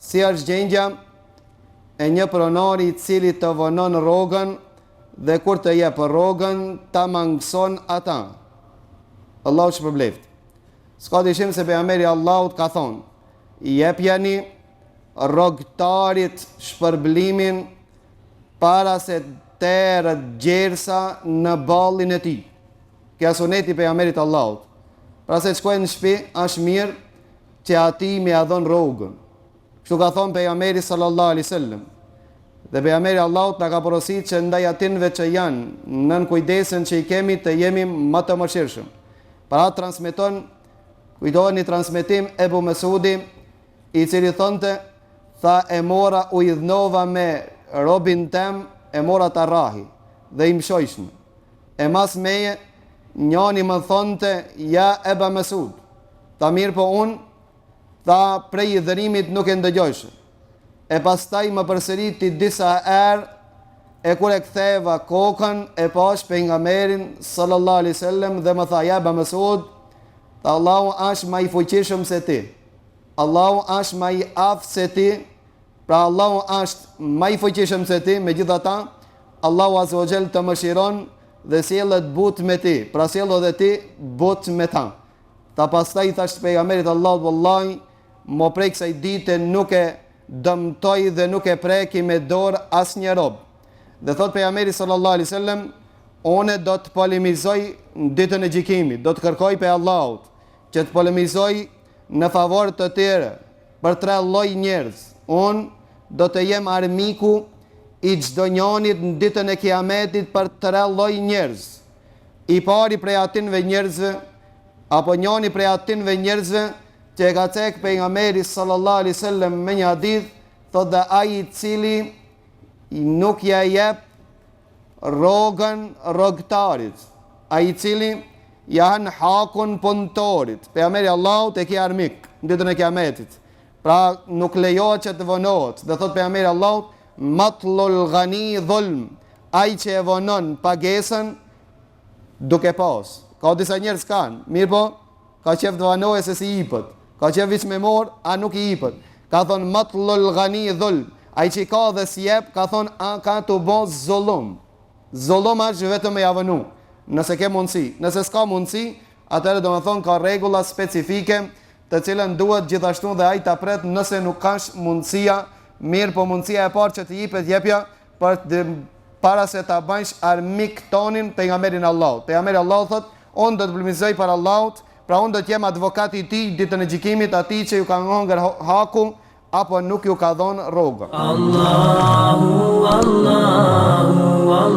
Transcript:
si është gjendja e një pronari I cili të vonon rrogën dhe kur të jep rrogën ta mangëson ata. Allahu shpërbleft. S'ka dyshim se pejgamberi Allahut ka thonë, jepjani rrogtarit shpërblimin para se terët gjersa në ballin e tij. Kjo suneti pejgamberit Allahut. Pra se shkojnë në shtëpi, është mirë që ati me ia dhon rrogën. Kështu ka thonë pejgamberi sallallahu alaihi wasallam. Dhe pejgamberi Allahut na ka porositur që ndaj atinve që janë nën kujdesën që I kemi të jemi më të mëshirshëm. Para transmeton, kujtoheni transmetim Ebu Mesudi, I cili thonte, tha e mora u idhnova me robin tem, e mora të rahi, dhe I mshojshnë. E mas meje, njani më thonte, ja Eba Mesud, tha mirë po unë, tha prej I dhërimit nuk e ndëgjojshë. E pastaj më përsëriti disa erë, e kur e ktheva kokën, e pash pejgamberin sallallahu alaihi wasallam dhe më tha, ja Eba Mesud, tha Allahu është më I fuqishëm se ti. Allahu është më I aftë se ti, pra Allahu është më I fuqishëm se ti, megjithatë Allahu azza wa jall të mëshiron dhe sjellet but me ti, pra sjellë edhe ti but me ta. Ta pastaj thash pejgamberit Allahut, wallahi, mo prej kësaj dite nuk e dëmtoj dhe nuk e preki me dorë asnjë rob. Dhe thot pejgamberi sallallahu alaihi wasallam, unë do të polemizoj në ditën e gjykimit, do të kërkoj pe Allahut që të polemizoj në favor të tyre për 3 lloj njerëz. Unë do të jem armiku I çdo njanit në ditën e kiametit për 3 lloj njerëz. I pari prej atinve njerëzve, apo njani prej atinve njerëzve që e ka cek pejgamberi sallallahu alaihi wasallam me një hadith, thot dhe ai I cili nuk ja jep rrogën rrogtarit, ai I cili ja han hakun punëtorit. Pejgamberi Allahut e ki armik në ditën e kiametit. Pra nuk lejohet që të vonohet. Dhe thot pejgamberi Allahut, matlul ghani dhulm, ai që e vonon pagesën duke pas. Ka disa njerëz kanë, mirë po, ka qef të vonohet se si jipët. Ka qef viç me mor, a nuk I jipët. Ka thonë matlul ghani dhulm, ai që ka dhe si jep, ka thonë a ka të bo zullum. Zullum është vetëm me javënu, nëse ke mundësi. Nëse s'ka mundësi, atëherë do me thonë ka regula specifike të cilën duhet gjithashtu dhe ai ta pret nëse nuk ka mundësia, mirë po mundësia e parë që të jipet jepja para se ta bëjsh armik tonin pejgamberin Allahut. Pejgamberi Allahut thot, unë do të polemizoj para Allahut, pra unë do të jem advokati I tij ditën e gjykimit, atij që ju ka ngongër haku apo nuk ju ka dhënë rrogën. Allahu, Allahu, Allahu.